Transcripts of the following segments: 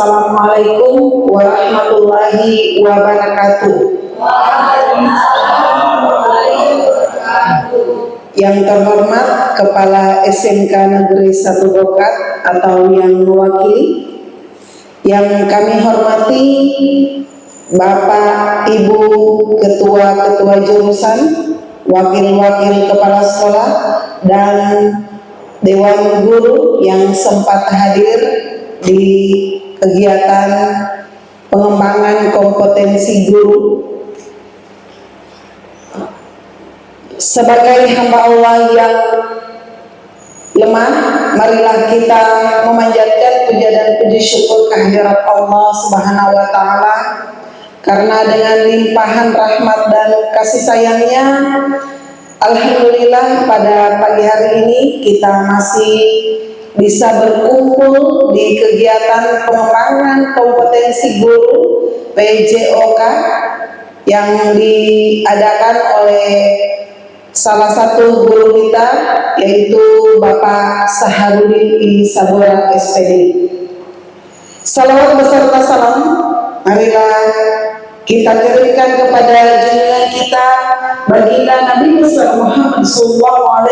Assalamualaikum warahmatullahi wabarakatuh. Yang terhormat Kepala SMK Negeri 1 Bokat atau yang mewakili, yang kami hormati Bapak Ibu Ketua-Ketua Jurusan, Wakil-Wakil Kepala Sekolah, dan Dewan Guru yang sempat hadir di kegiatan pengembangan kompetensi guru. Sebagai hamba Allah yang lemah, marilah kita memanjatkan puja dan puji syukur kehadirat Allah Subhanahu wa Ta'ala, karena dengan limpahan rahmat dan kasih sayangnya, alhamdulillah pada pagi hari ini kita masih bisa berkumpul di kegiatan pengembangan kompetensi guru PJOK yang diadakan oleh salah satu guru kita, yaitu Bapak Saharudin I. Sabura SPD. Salawat beserta salam marilah kita kirimkan kepada junjungan kita baginda Nabi Muhammad SAW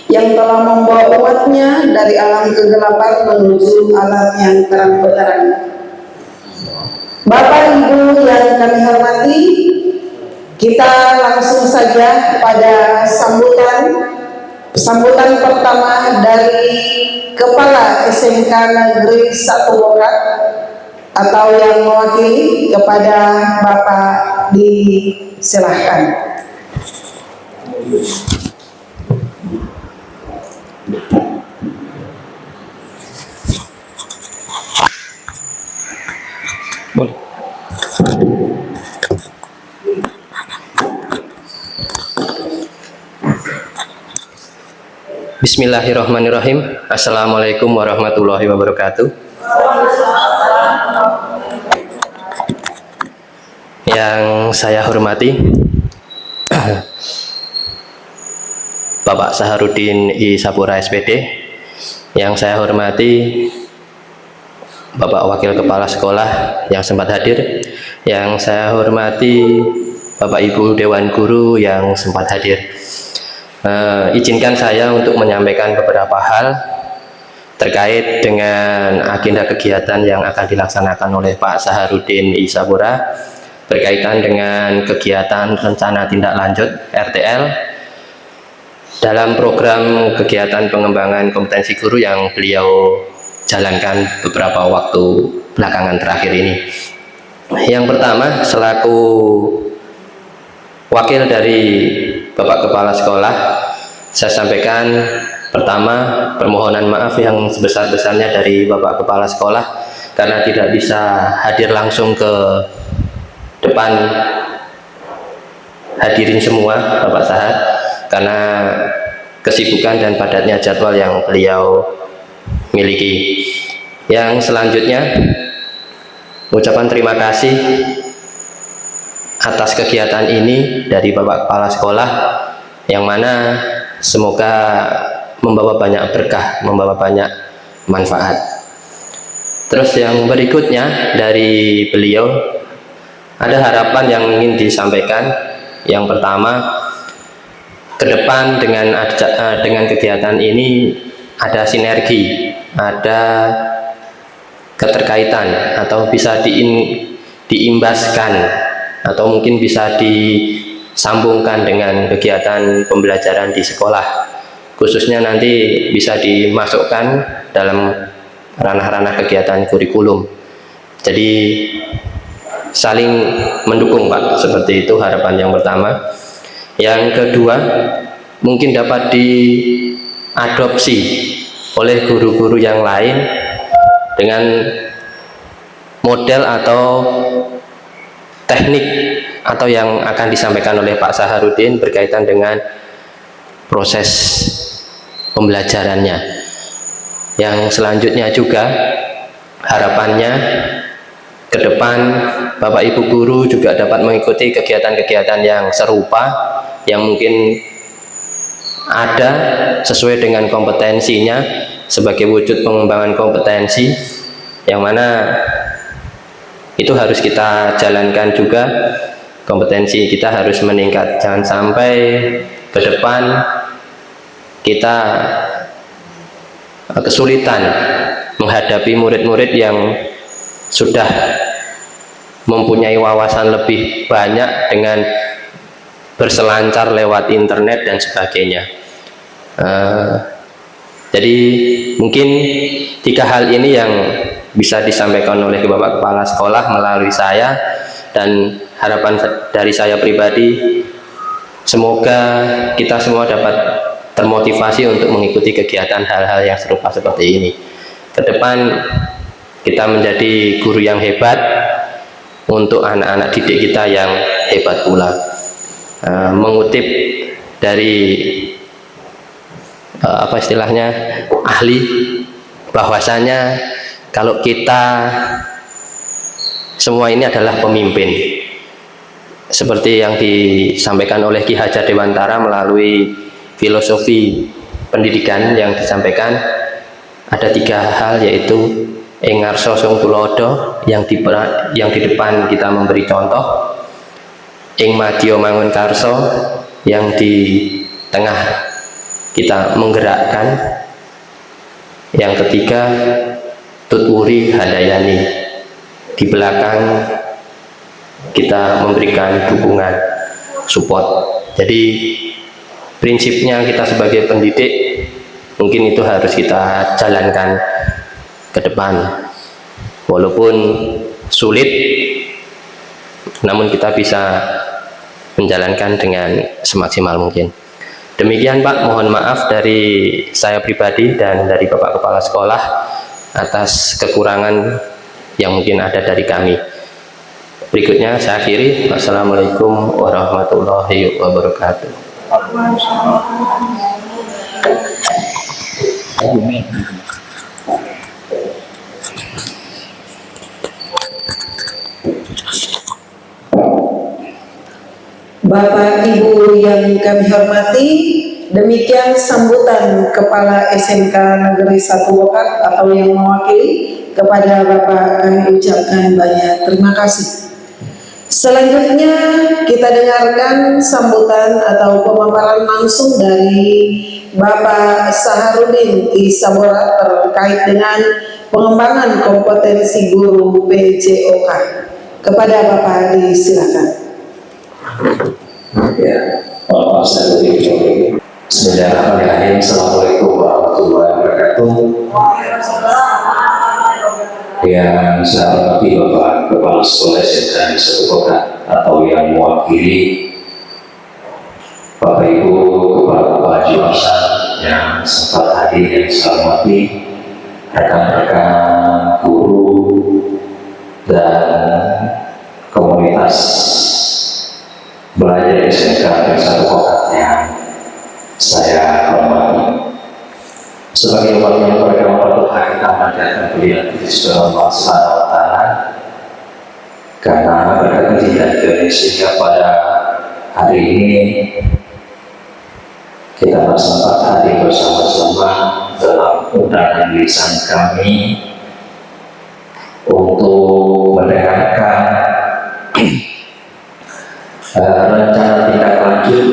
yang telah membawa umatnya dari alam kegelapan menuju alam yang terang benderang. Bapak Ibu yang kami hormati, kita langsung saja pada sambutan pertama dari Kepala SMK Negeri 1 Bokat atau yang mewakili, kepada Bapak disilahkan. Boleh. Bismillahirrahmanirrahim. Assalamualaikum warahmatullahi wabarakatuh. Yang saya hormati Bapak Saharudin I. Sabura SPD, yang saya hormati Bapak Wakil Kepala Sekolah yang sempat hadir, yang saya hormati Bapak Ibu Dewan Guru yang sempat hadir. Izinkan saya untuk menyampaikan beberapa hal terkait dengan agenda kegiatan yang akan dilaksanakan oleh Pak Saharudin I. Sabura berkaitan dengan kegiatan rencana tindak lanjut RTL dalam program kegiatan pengembangan kompetensi guru yang beliau jalankan beberapa waktu belakangan terakhir ini. Yang pertama, selaku wakil dari Bapak Kepala Sekolah, saya sampaikan pertama permohonan maaf yang sebesar-besarnya dari Bapak Kepala Sekolah karena tidak bisa hadir langsung ke depan hadirin semua Bapak Sahar, karena kesibukan dan padatnya jadwal yang beliau miliki. Yang selanjutnya, ucapan terima kasih atas kegiatan ini dari Bapak Kepala Sekolah, yang mana semoga membawa banyak berkah, membawa banyak manfaat. Terus yang berikutnya dari beliau, ada harapan yang ingin disampaikan. Yang pertama, ke depan dengan kegiatan ini ada sinergi, ada keterkaitan, atau bisa diimbaskan, atau mungkin bisa disambungkan dengan kegiatan pembelajaran di sekolah, khususnya nanti bisa dimasukkan dalam ranah-ranah kegiatan kurikulum. Jadi saling mendukung, Pak, seperti itu harapan yang pertama. Yang kedua, mungkin dapat diadopsi oleh guru-guru yang lain dengan model atau teknik atau yang akan disampaikan oleh Pak Saharudin berkaitan dengan proses pembelajarannya. Yang selanjutnya juga harapannya ke depan Bapak Ibu guru juga dapat mengikuti kegiatan-kegiatan yang serupa, yang mungkin ada sesuai dengan kompetensinya sebagai wujud pengembangan kompetensi yang mana itu harus kita jalankan juga. Kompetensi kita harus meningkat, jangan sampai ke depan kita kesulitan menghadapi murid-murid yang sudah mempunyai wawasan lebih banyak dengan berselancar lewat internet dan sebagainya. Jadi mungkin 3 hal ini yang bisa disampaikan oleh Bapak Kepala Sekolah melalui saya, dan harapan dari saya pribadi semoga kita semua dapat termotivasi untuk mengikuti kegiatan hal-hal yang serupa seperti ini. Ke depan kita menjadi guru yang hebat untuk anak-anak didik kita yang hebat pula. Mengutip dari apa istilahnya, ahli, bahwasanya kalau kita semua ini adalah pemimpin, seperti yang disampaikan oleh Ki Hajar Dewantara melalui filosofi pendidikan yang disampaikan, ada 3 hal, yaitu engarso sung tulodo, yang di depan kita memberi contoh, ing madya mangun karso, yang di tengah kita menggerakkan, yang ketiga tutwuri handayani, di belakang kita memberikan dukungan, support. Jadi prinsipnya kita sebagai pendidik mungkin itu harus kita jalankan ke depan, walaupun sulit, namun kita bisa menjalankan dengan semaksimal mungkin. Demikian Pak, mohon maaf dari saya pribadi dan dari Bapak Kepala Sekolah atas kekurangan yang mungkin ada dari kami. Berikutnya saya akhiri. Wassalamualaikum warahmatullahi wabarakatuh. Bapak Ibu yang kami hormati, demikian sambutan Kepala SMK Negeri 1 Wokat atau yang mewakili. Kepada Bapak kami ucapkan banyak terima kasih. Selanjutnya kita dengarkan sambutan atau pemaparan langsung dari Bapak Saharudin I Sabora terkait dengan pengembangan kompetensi guru PJOK. Kepada Bapak disilakan. Ya, Bismillahirrahmanirrahim. Assalamualaikum warahmatullahi wabarakatuh. Yang saya hormati Bapak Kepala Sekolah SMK 1 Wokat atau yang mewakili Bapak Ibu Kepala Jurusan yang sempat hadir, yang saya hormati rekan-rekan guru dan komunitas belajar SMK 1 Wokat yang saya hormati. Sebagai wakil program berdoa kita memanjatkan beliau Kristus Allah Subhanahu wa Ta'ala, karena berkat izin dan sehingga pada hari ini kita bersempat hadir bersama-sama dalam undangan lisan kami untuk mendengarkan rencana tindak lanjut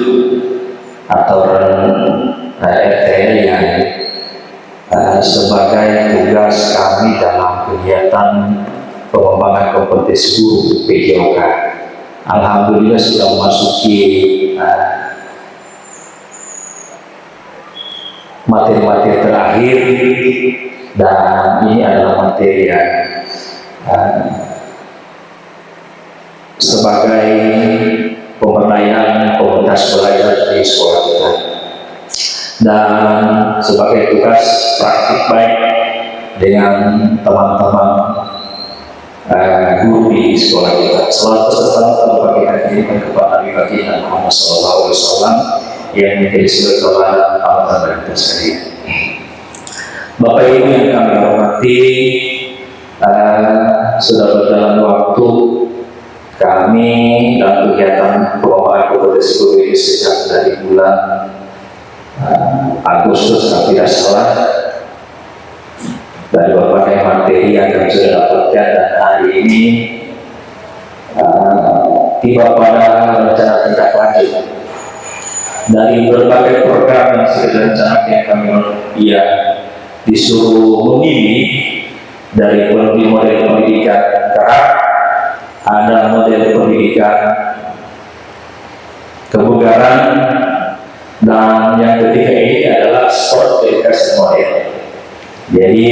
atau RTL yang sebagai tugas kami dalam kegiatan pengembangan kompetensi guru PJOK. Alhamdulillah sudah memasuki materi-materi terakhir, dan ini adalah materi yang sebagai pemberdayaan komunitas belajar di sekolah kita, dan sebagai tugas praktik baik dengan teman-teman guru di sekolah kita. Selalu sesuatu tanpa kita kirimkan kepada Nabi kita Muhammad SAW yang menjadi sumber kebenaran panutan bagi kita sekalian. Bapak Ibu yang kami hormati, sudah berjalan waktu kami dalam kegiatan pengembangan kompetensi guru ini sejak dari bulan Agustus kalau tidak salah, dari berbagai materi yang kami sudah dapatkan, dan hari ini tiba pada rencana tindak lanjut dari berbagai program yang sudah direncanakan kami disuruh memilih dari model pendidikan gerak, ada model pendidikan kebugaran, dan yang ketiga ini adalah sport education model. Jadi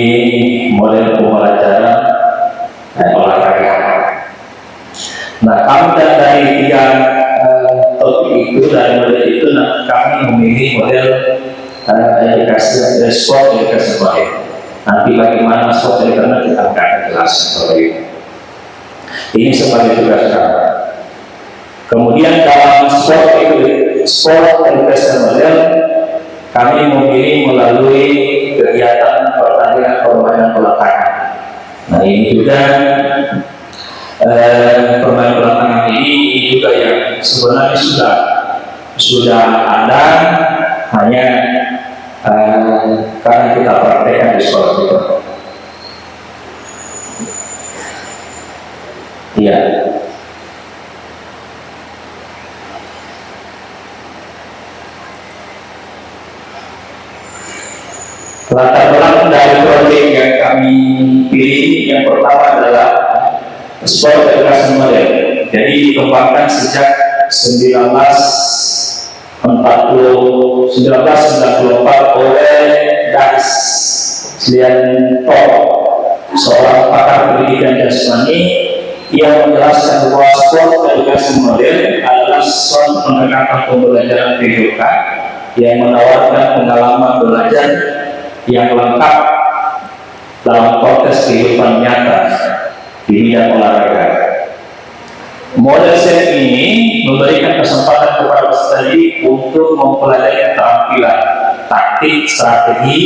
model pembelajaran olahraga. Nah, kami dari tiga topik itu, dari model itu, kami memilih model edukasi sport education model. Nanti bagaimana sport education kita akan jelaskan seperti itu. Ini sebagai tugas kami. Kemudian dalam sport education model, kami memilih melalui kegiatan pertandingan permainan lapangan. Nah, ini juga permainan lapangan ini juga yang sebenarnya sudah ada, hanya karena kita praktekkan di sekolah kita. Iya. Latar belakang dari proyek yang kami pilih yang pertama adalah sport education model. Jadi dikembangkan sejak 1994 oleh Danis Slianto, seorang pakar pendidikan jasmani yang menjelaskan bahwa sport education model adalah suatu pendekatan pembelajaran PJK yang menawarkan pengalaman belajar yang lengkap dalam konteks kehidupan nyata di bidang olahraga. Model set ini memberikan kesempatan kepada peserta untuk mempelajari keterampilan, taktik, strategi,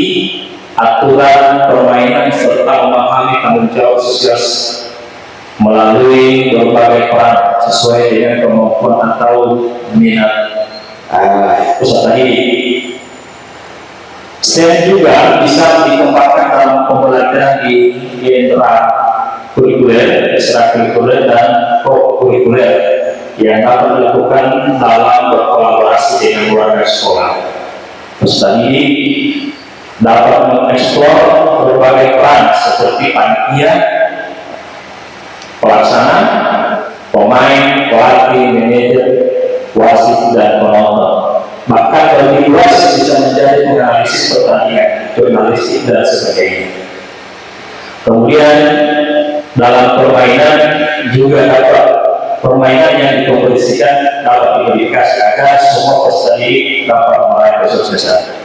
aturan permainan, serta memahami tanggung jawab sosial melalui berbagai peran sesuai dengan kemampuan atau minat peserta didik. Set juga bisa dikembangkan dalam pembelajaran di intrakurikuler, ekstrakurikuler, dan co-kurikuler yang dapat dilakukan dalam berkolaborasi dengan keluarga sekolah. Peserta didik dapat mengeksplor berbagai peran seperti panitia, pelaksana, pemain, pelatih, manajer, wasit, dan penonton. Bahkan lebih luas bisa menjadi analisis pertandingan, jurnalistik, dan sebagainya. Kemudian dalam permainan juga dapat permainan yang dikompetisikan dapat dimodifikasi agar semua peserta didik dapat meraih kesuksesan.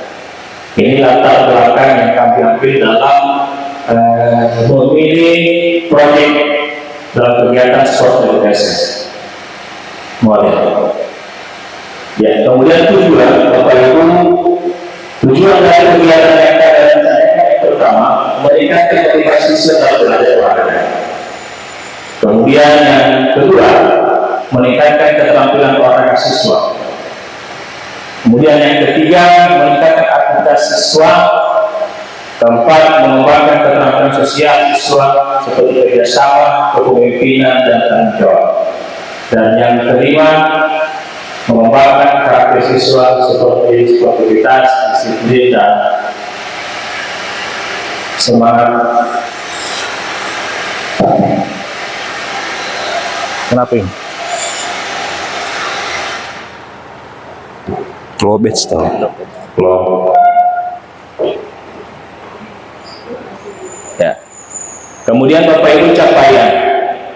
Ini latar belakang yang kami ambil dalam memilih proyek dalam kegiatan sport education model. Ya, kemudian tujuan Bapak Ibu, tujuan dari kegiatan yang ada yang pertama meningkatkan motivasi siswa dalam belajar olahraga. Kemudian yang kedua meningkatkan keterampilan olahraga siswa. Kemudian yang ketiga meningkatkan aktivitas siswa. Keempat, mengembangkan keterampilan sosial siswa seperti kerjasama, kepemimpinan, dan tanggung jawab. Dan yang kelima, mengembangkan karakter siswa seperti sportivitas, disiplin, dan semangat. Kenapa ini? Lobet tau. Ya. Kemudian Bapak Ibu capaian,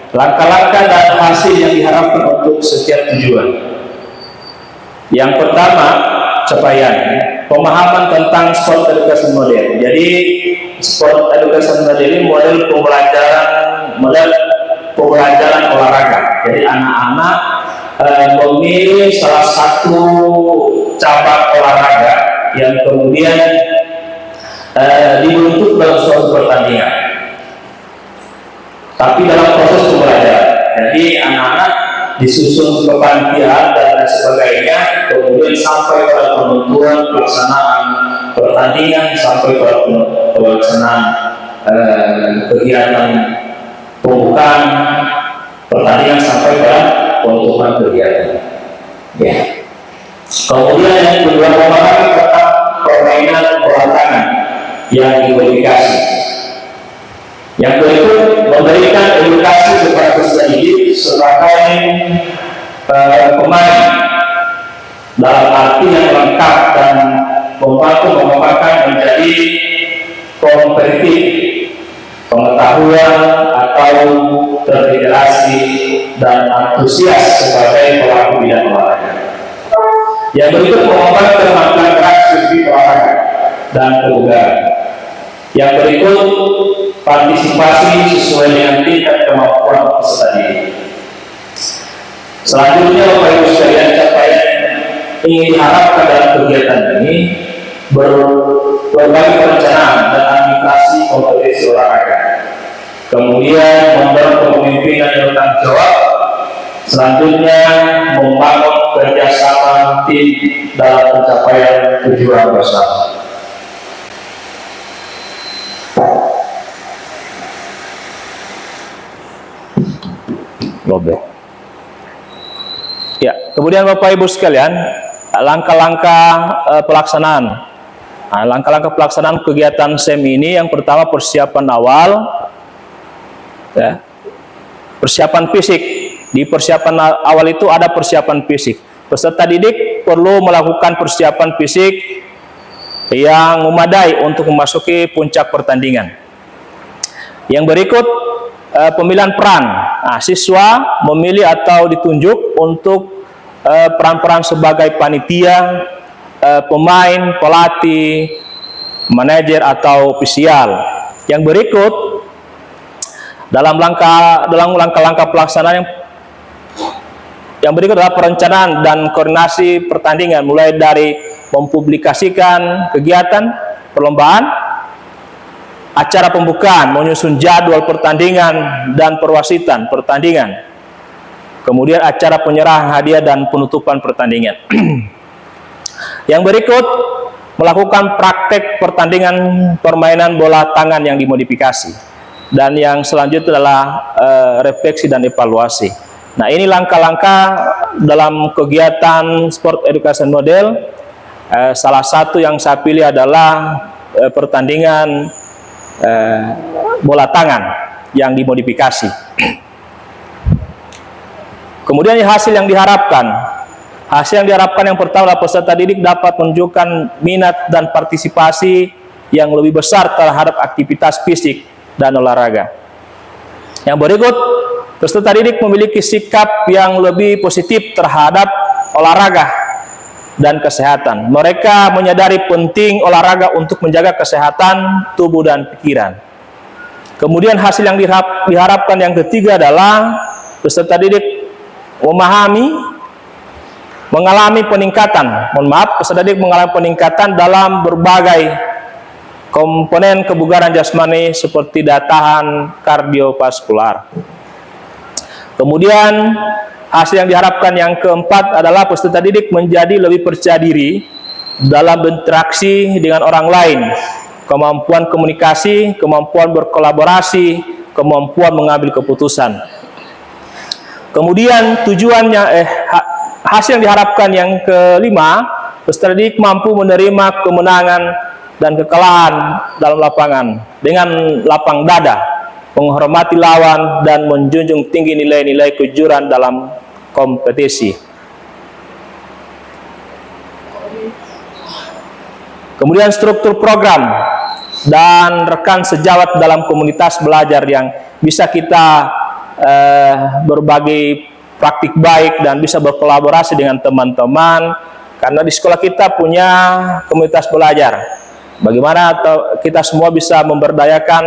langkah-langkah dan hasil yang diharapkan untuk setiap tujuan. Yang pertama, capaian pemahaman tentang sport education model. Jadi sport education model ini model pembelajaran olahraga. Jadi anak-anak memilih salah satu cabang olahraga yang kemudian dibentuk dalam suatu pertandingan. Tapi dalam proses pembelajaran, jadi anak-anak disusun kepanitiaan dan lain sebagainya, kemudian sampai pada penentuan pelaksanaan pertandingan, sampai pada pelaksanaan kegiatan pembukaan pertandingan sampai pada penutupan kegiatan. Ya. Kemudian yang kedua pemahaman tentang permainan bola tangan yang dimodifikasi. Yang berikut memberikan edukasi kepada peserta didik sebagai pemain dalam arti yang lengkap dan membantu mengembangkan menjadi kompetitif, pengetahuan atau terintegrasi dan antusias sebagai pelaku bidang olahraga. Yang berikut mengembangkan kemampuan gerak segi olahraga dan kebugaran. Yang berikut partisipasi sesuai dengan tingkat kemampuan peserta didik. Selanjutnya, Bapak Ibu sekalian, capaian ingin diharapkan dalam kegiatan ini berbagai perencanaan dan administrasi kompetisi olahraga. Kemudian membangun kepemimpinan yang bertanggung jawab. Selanjutnya membangun kerjasama tim dalam pencapaian tujuan bersama. Ya, kemudian Bapak Ibu sekalian, langkah-langkah pelaksanaan. Nah, langkah-langkah pelaksanaan kegiatan SEM ini, yang pertama persiapan awal, ya, persiapan fisik. Di persiapan awal itu ada persiapan fisik. Peserta didik perlu melakukan persiapan fisik yang memadai untuk memasuki puncak pertandingan. Yang berikut pemilihan peran. Nah, siswa memilih atau ditunjuk untuk peran-peran sebagai panitia, pemain, pelatih, manajer atau ofisial. Yang berikut dalam langkah-langkah pelaksanaan yang berikut adalah perencanaan dan koordinasi pertandingan, mulai dari mempublikasikan kegiatan perlombaan, acara pembukaan, menyusun jadwal pertandingan dan perwasitan pertandingan, kemudian acara penyerahan hadiah dan penutupan pertandingan. Yang berikut melakukan praktek pertandingan permainan bola tangan yang dimodifikasi, dan yang selanjutnya adalah refleksi dan evaluasi. Nah, ini langkah-langkah dalam kegiatan Sport Education Model. Salah satu yang saya pilih adalah pertandingan bola tangan yang dimodifikasi. Kemudian hasil yang diharapkan. Hasil yang diharapkan yang pertama adalah peserta didik dapat menunjukkan minat dan partisipasi yang lebih besar terhadap aktivitas fisik dan olahraga. Yang berikut, peserta didik memiliki sikap yang lebih positif terhadap olahraga dan kesehatan. Mereka menyadari penting olahraga untuk menjaga kesehatan tubuh dan pikiran. Kemudian hasil yang diharapkan yang ketiga adalah peserta didik mengalami peningkatan dalam berbagai komponen kebugaran jasmani seperti daya tahan kardiovaskular. Kemudian hasil yang diharapkan yang keempat adalah peserta didik menjadi lebih percaya diri dalam berinteraksi dengan orang lain, kemampuan komunikasi, kemampuan berkolaborasi, kemampuan mengambil keputusan. Kemudian hasil yang diharapkan yang kelima, peserta didik mampu menerima kemenangan dan kekalahan dalam lapangan dengan lapang dada, menghormati lawan, dan menjunjung tinggi nilai-nilai kejujuran dalam kompetisi. Kemudian struktur program dan rekan sejawat dalam komunitas belajar yang bisa kita berbagi praktik baik dan bisa berkolaborasi dengan teman-teman, karena di sekolah kita punya komunitas belajar. Bagaimana kita semua bisa memberdayakan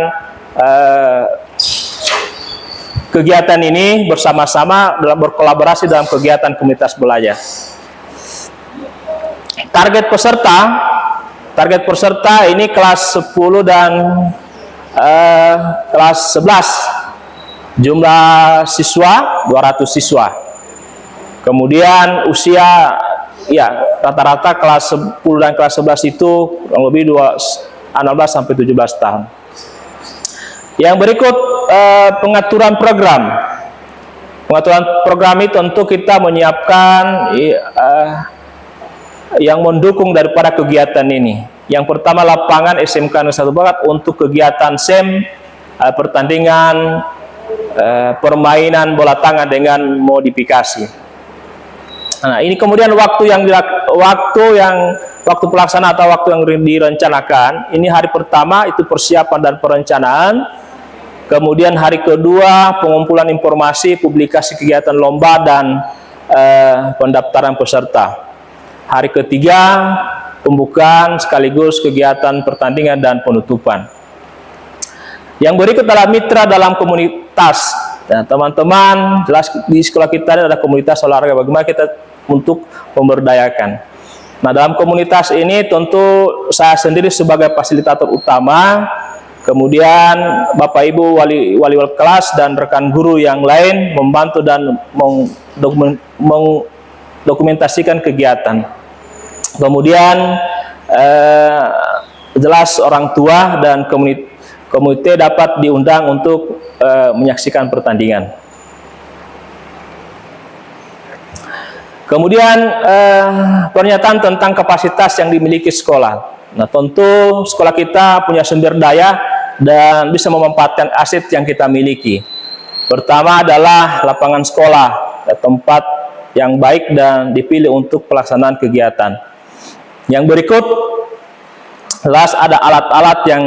kegiatan ini bersama-sama dalam berkolaborasi dalam kegiatan komunitas belajar. Target peserta ini kelas 10 dan kelas 11. Jumlah siswa 200 siswa. Kemudian usia, ya, rata-rata kelas 10 dan kelas 11 itu kurang lebih 16 sampai 17 tahun. Yang berikut pengaturan program. Pengaturan program itu tentu kita menyiapkan yang mendukung daripada kegiatan ini. Yang pertama, lapangan SMK Nusa Barat untuk kegiatan SEM, pertandingan permainan bola tangan dengan modifikasi. Nah, ini kemudian waktu pelaksanaan atau waktu yang direncanakan. Ini hari pertama itu persiapan dan perencanaan. Kemudian hari kedua pengumpulan informasi, publikasi kegiatan lomba dan pendaftaran peserta. Hari ketiga pembukaan sekaligus kegiatan pertandingan dan penutupan. Yang berikut adalah mitra dalam komunitas. Nah, teman-teman, jelas di sekolah kita ada komunitas olahraga. Bagaimana kita untuk memberdayakan. Nah, dalam komunitas ini tentu saya sendiri sebagai fasilitator utama. Kemudian Bapak Ibu wali kelas dan rekan guru yang lain membantu dan mendokumentasikan kegiatan. Kemudian jelas orang tua dan komite dapat diundang untuk menyaksikan pertandingan. Kemudian pernyataan tentang kapasitas yang dimiliki sekolah. Nah, tentu sekolah kita punya sumber daya dan bisa memanfaatkan aset yang kita miliki. Pertama adalah lapangan sekolah, tempat yang baik dan dipilih untuk pelaksanaan kegiatan. Yang berikut, ada alat-alat yang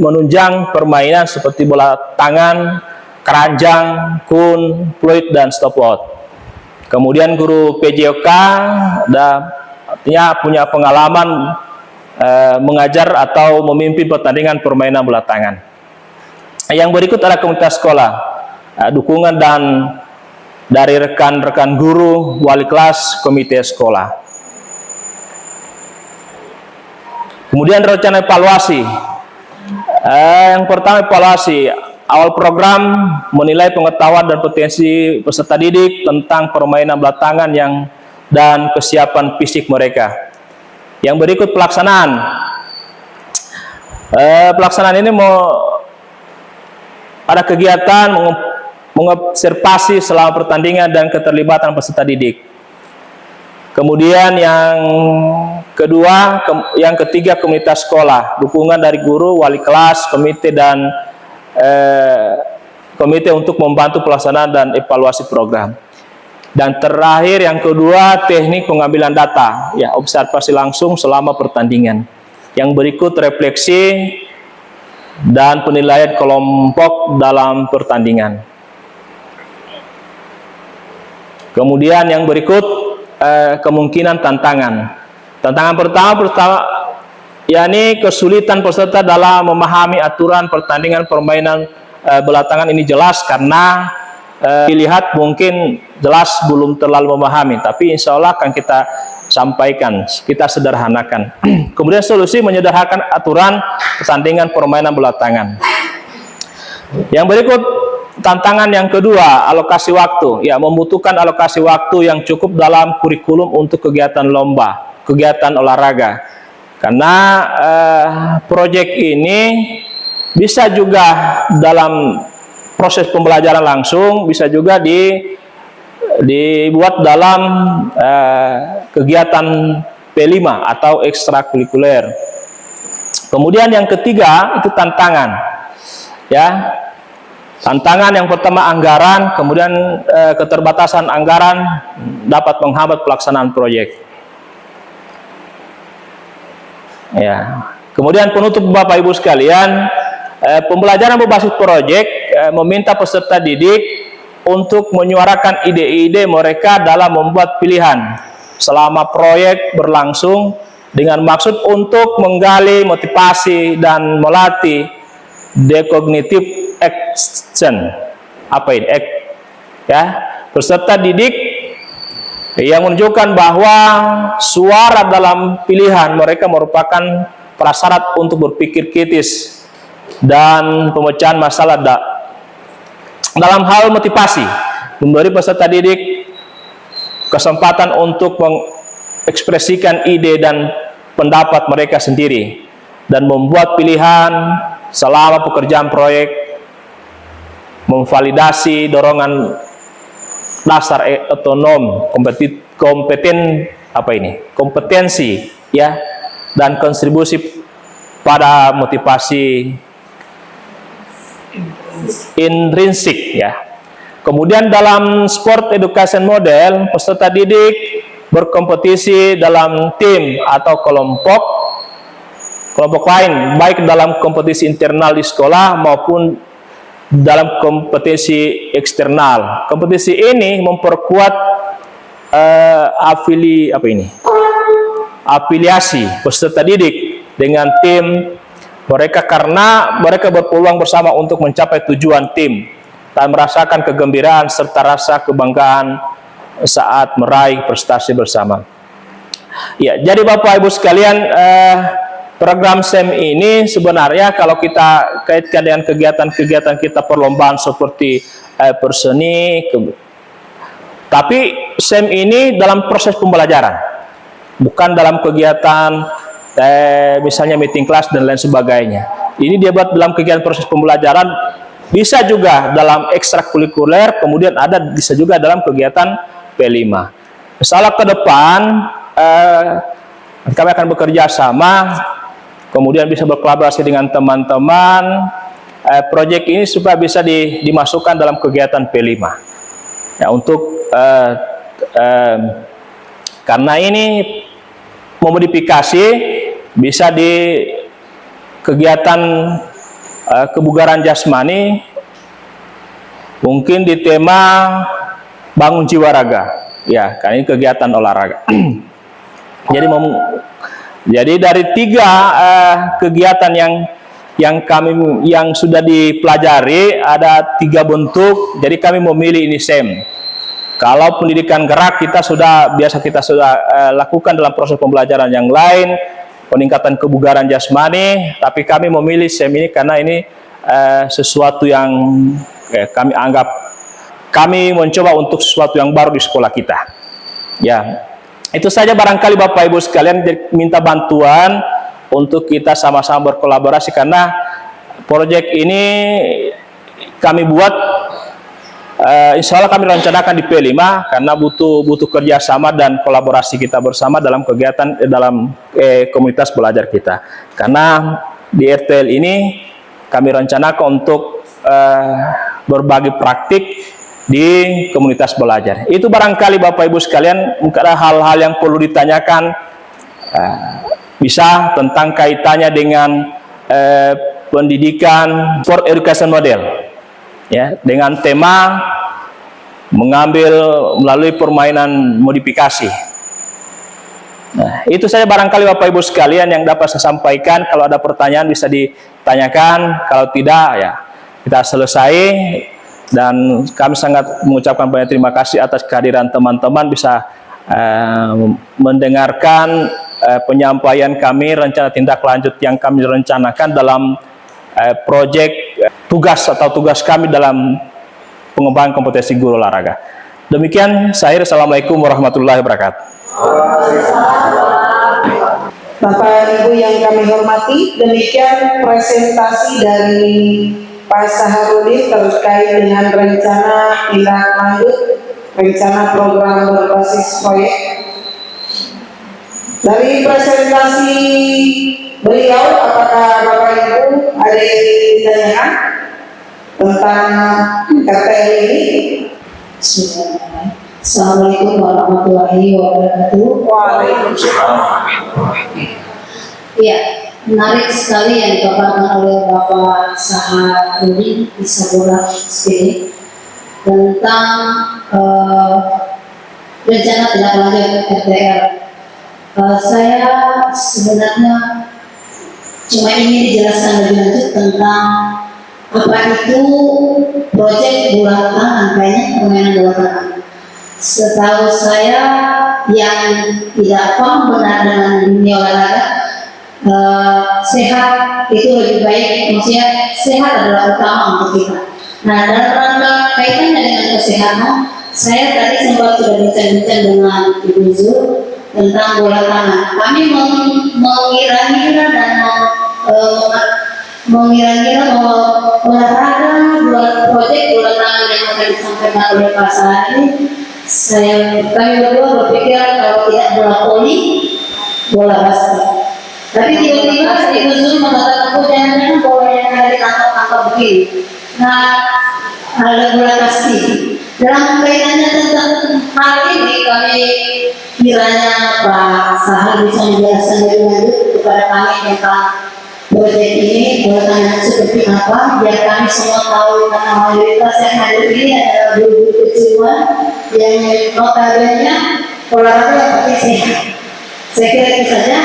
menunjang permainan seperti bola tangan, keranjang, kun, fluid, dan stopwatch. Kemudian guru PJOK artinya punya pengalaman mengajar atau memimpin pertandingan permainan bola tangan. Yang berikut adalah komunitas sekolah, dukungan dan dari rekan-rekan guru, wali kelas, komite sekolah. Kemudian rencana evaluasi. Yang pertama, evaluasi. Awal program menilai pengetahuan dan potensi peserta didik tentang permainan bola tangan dan kesiapan fisik mereka. Yang berikut pelaksanaan. Pelaksanaan ini ada kegiatan mengobservasi selama pertandingan dan keterlibatan peserta didik. Kemudian yang ketiga komunitas sekolah, dukungan dari guru, wali kelas, komite dan komite untuk membantu pelaksanaan dan evaluasi program. Dan terakhir yang kedua, teknik pengambilan data, ya, observasi langsung selama pertandingan. Yang berikut refleksi dan penilaian kelompok dalam pertandingan. Kemudian yang berikut kemungkinan tantangan. Tantangan pertama yakni kesulitan peserta dalam memahami aturan pertandingan permainan bola tangan. Ini jelas karena dilihat mungkin jelas belum terlalu memahami, tapi insya Allah akan kita sampaikan, kita sederhanakan. Kemudian solusi menyederhanakan aturan pertandingan permainan bola tangan. Yang berikut tantangan yang kedua, alokasi waktu. Ya, membutuhkan alokasi waktu yang cukup dalam kurikulum untuk kegiatan lomba, kegiatan olahraga. Karena proyek ini bisa juga dalam proses pembelajaran langsung, bisa juga dibuat dalam kegiatan P5 atau ekstrakurikuler. Kemudian yang ketiga itu tantangan. Ya. Tantangan yang pertama anggaran, kemudian keterbatasan anggaran dapat menghambat pelaksanaan proyek. Ya. Kemudian penutup Bapak Ibu sekalian, pembelajaran berbasis proyek meminta peserta didik untuk menyuarakan ide-ide mereka dalam membuat pilihan selama proyek berlangsung dengan maksud untuk menggali motivasi dan melatih decognitive action. Apa ini? Ya, peserta didik yang menunjukkan bahwa suara dalam pilihan mereka merupakan prasyarat untuk berpikir kritis dan pemecahan masalah dalam hal motivasi, memberi peserta didik kesempatan untuk mengekspresikan ide dan pendapat mereka sendiri dan membuat pilihan selama pekerjaan proyek memvalidasi dorongan dasar otonom, kompetensi ya, dan kontribusi pada motivasi intrinsik ya. Kemudian dalam sport education model, peserta didik berkompetisi dalam tim atau kelompok lain, baik dalam kompetisi internal di sekolah maupun dalam kompetisi eksternal. Kompetisi ini memperkuat afiliasi peserta didik dengan tim mereka, karena mereka berpeluang bersama untuk mencapai tujuan tim dan merasakan kegembiraan serta rasa kebanggaan saat meraih prestasi bersama. Ya, jadi Bapak Ibu sekalian, program SEM ini sebenarnya kalau kita kaitkan dengan kegiatan-kegiatan kita perlombaan seperti perseni, tapi SEM ini dalam proses pembelajaran, bukan dalam kegiatan misalnya meeting kelas dan lain sebagainya. Ini dia buat dalam kegiatan proses pembelajaran, bisa juga dalam ekstrakurikuler, kemudian bisa juga dalam kegiatan P5. Misalnya ke depan kami akan bekerja sama, kemudian bisa berkolaborasi dengan teman-teman proyek ini supaya bisa dimasukkan dalam kegiatan P5 ya, untuk karena ini memodifikasi bisa di kegiatan kebugaran jasmani, mungkin di tema bangun jiwa raga ya, karena ini kegiatan olahraga. Jadi dari 3 kegiatan yang sudah dipelajari ada 3 bentuk. Jadi kami memilih ini SEM. Kalau pendidikan gerak kita sudah lakukan dalam proses pembelajaran yang lain, peningkatan kebugaran jasmani, tapi kami memilih SEM ini karena ini sesuatu yang kami mencoba untuk sesuatu yang baru di sekolah kita. Ya. Itu saja barangkali Bapak Ibu sekalian, minta bantuan untuk kita sama-sama berkolaborasi, karena proyek ini kami buat insya Allah kami rencanakan di P5 karena butuh kerjasama dan kolaborasi kita bersama dalam kegiatan dalam komunitas belajar kita. Karena di RTL ini kami rencanakan untuk berbagi praktik di komunitas belajar. Itu barangkali Bapak Ibu sekalian, mungkin ada hal-hal yang perlu ditanyakan, bisa tentang kaitannya dengan pendidikan sport education model ya, dengan tema mengambil melalui permainan modifikasi. Nah, itu saja barangkali Bapak Ibu sekalian yang dapat saya sampaikan. Kalau ada pertanyaan bisa ditanyakan, kalau tidak ya kita selesai. Dan kami sangat mengucapkan banyak terima kasih atas kehadiran teman-teman, bisa mendengarkan penyampaian kami, rencana tindak lanjut yang kami rencanakan dalam proyek tugas kami dalam pengembangan kompetensi guru olahraga. Demikian, saya Assalamualaikum warahmatullahi wabarakatuh. Bapak Ibu yang kami hormati, demikian presentasi dari Pak Saharudin terkait dengan rencana tindak lanjut rencana program berbasis proyek. Dari presentasi beliau, apakah Bapak Ibu ada yang ditanyakan tentang RTL ini? Assalamualaikum warahmatullahi wabarakatuh. Waalaikumsalam. Iya, menarik sekali yang dipaparkan oleh Bapak Saharudin di Sabura SPD tentang rencana tindak lanjut RTL. Saya sebenarnya cuma ingin dijelaskan lebih lanjut tentang apa itu proyek bola tangan, kayaknya permainan bola tangan. Setahu saya yang tidak paham benar dengan dunia olahraga, sehat itu lebih baik, maksudnya sehat adalah utama untuk kita. Nah, dalam rangka kaitannya dengan kesehatan, saya tadi sempat sudah bincang-bincang dengan Ibu Zul tentang bola tangan. Kami mengira-ngira dan mengira-ngira mau olahraga, buat proyek bola tangan yang akan disampaikan oleh Pak Sahari. Kami berdua berpikir kalau tidak bola voli, bola basket. Tapi tiba-tiba Ibu Zul mengatakan, oh jangan-jangan bola yang ada di tangkap-tangkap begini. Nah, ada bola kasti. Dalam kaitannya tentang hal ini, kami kiranya Pak Sahar bisa menjelaskan lebih lanjut kepada kami tentang proyek ini, bola tangan seperti apa, biar kami semua tahu, karena mayoritas yang hadir ini adalah guru-guru kejuruan yang notabene olahraga pakai sehat. Saya kira itu saja.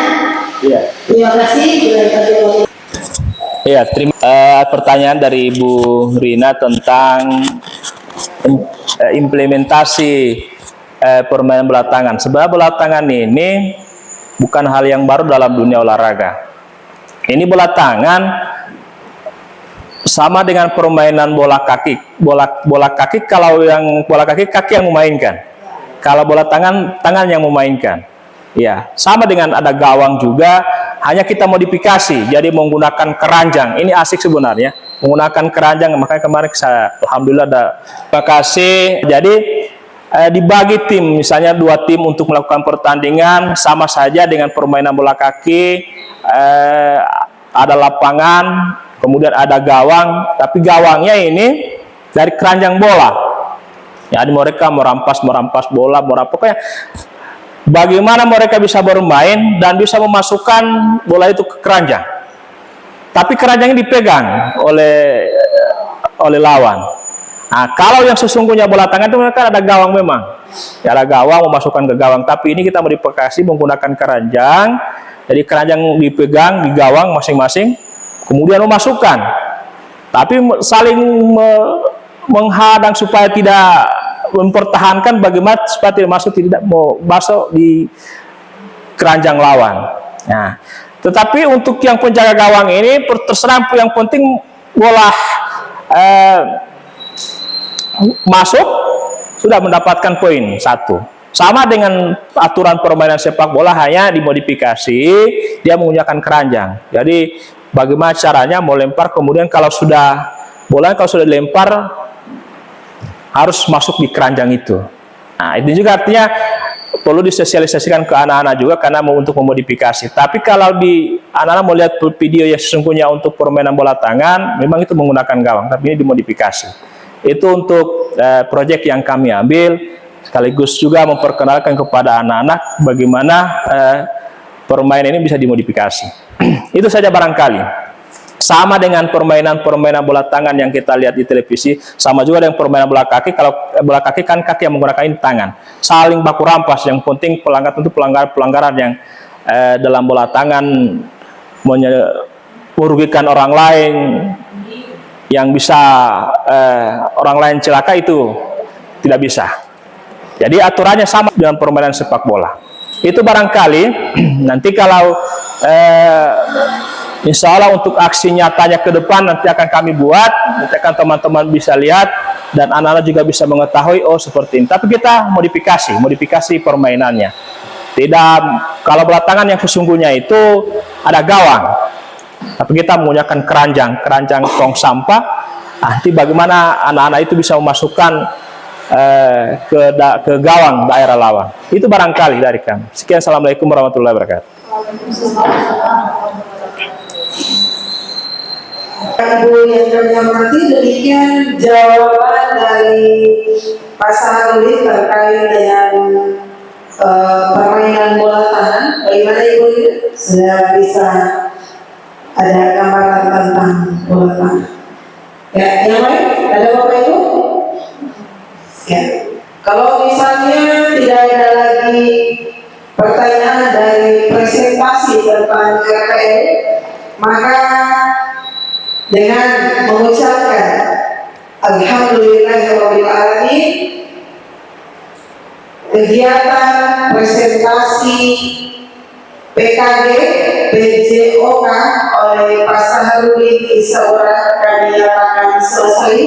Iya. Terima kasih. Iya, pertanyaan dari Ibu Rina tentang implementasi permainan bola tangan. Sebenarnya bola tangan ini bukan hal yang baru dalam dunia olahraga. Ini bola tangan sama dengan permainan bola kaki. Bola kaki, kalau yang bola kaki yang memainkan. Kalau bola tangan yang memainkan. Ya, sama dengan ada gawang juga, hanya kita modifikasi. Jadi menggunakan keranjang. Ini asik sebenarnya. Menggunakan keranjang, makanya kemarin saya alhamdulillah ada. Terima kasih. Jadi dibagi tim, misalnya 2 tim untuk melakukan pertandingan, sama saja dengan permainan bola kaki. Ada lapangan, kemudian ada gawang, tapi gawangnya ini dari keranjang bola. Jadi mereka merampas bola, pokoknya bagaimana mereka bisa bermain dan bisa memasukkan bola itu ke keranjang. Tapi keranjangnya dipegang oleh lawan. Nah, kalau yang sesungguhnya bola tangan itu mereka ada gawang memang. Ya, ada gawang memasukkan ke gawang, tapi ini kita modifikasi menggunakan keranjang. Jadi keranjang dipegang di gawang masing-masing, kemudian memasukkan. Tapi saling menghadang supaya tidak mempertahankan bagaimana supaya tidak masuk di keranjang lawan. Nah, tetapi untuk yang penjaga gawang ini terserah, yang penting bola masuk sudah mendapatkan poin 1. Sama dengan aturan permainan sepak bola, hanya dimodifikasi, dia menggunakan keranjang. Jadi bagaimana caranya mau lempar, kemudian kalau sudah dilempar harus masuk di keranjang itu. Nah, itu juga artinya perlu disosialisasikan ke anak-anak juga, karena mau untuk memodifikasi. Tapi kalau anak-anak mau lihat video yang sesungguhnya untuk permainan bola tangan, memang itu menggunakan gawang, tapi ini dimodifikasi. Itu untuk proyek yang kami ambil, sekaligus juga memperkenalkan kepada anak-anak bagaimana permainan ini bisa dimodifikasi. Itu saja barangkali. Sama dengan permainan bola tangan yang kita lihat di televisi, sama juga dengan permainan bola kaki. Kalau bola kaki kan kaki yang menggunakan ini tangan, saling baku rampas. Yang penting pelanggaran yang dalam bola tangan merugikan orang lain, yang bisa orang lain celaka, itu tidak bisa. Jadi aturannya sama dengan permainan sepak bola. Itu barangkali nanti kalau insya Allah untuk aksi nyatanya ke depan nanti akan kami buat, nanti akan teman-teman bisa lihat dan anak-anak juga bisa mengetahui, oh seperti ini. Tapi kita modifikasi permainannya. Tidak, kalau bola tangan yang sesungguhnya itu ada gawang, tapi kita menggunakan keranjang tong sampah. Nanti bagaimana anak-anak itu bisa memasukkan ke gawang daerah lawan. Itu barangkali dari kami. Sekian, assalamualaikum warahmatullahi wabarakatuh. Ibu yang kami hormati, demikian jawaban dari Pak Saharudin terkait dengan permainan bola tangan. Bagaimana Ibu sudah bisa ada gambaran tentang bola tangan? Ya, yang lain ada Bapak Ibu? Ya. Kalau misalnya tidak ada lagi pertanyaan dari presentasi tentang KPL, maka dengan mengucapkan Alhamdulillahirrahmanirrahim, kegiatan presentasi PKG PJOK oleh Pak Saharudin Isaura kami nyatakan selesai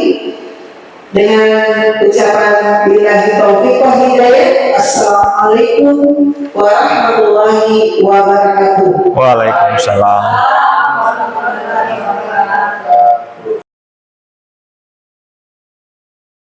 dengan ucapan billahi taufiq wal hidayah. Assalamualaikum warahmatullahi wabarakatuh. Waalaikumsalam.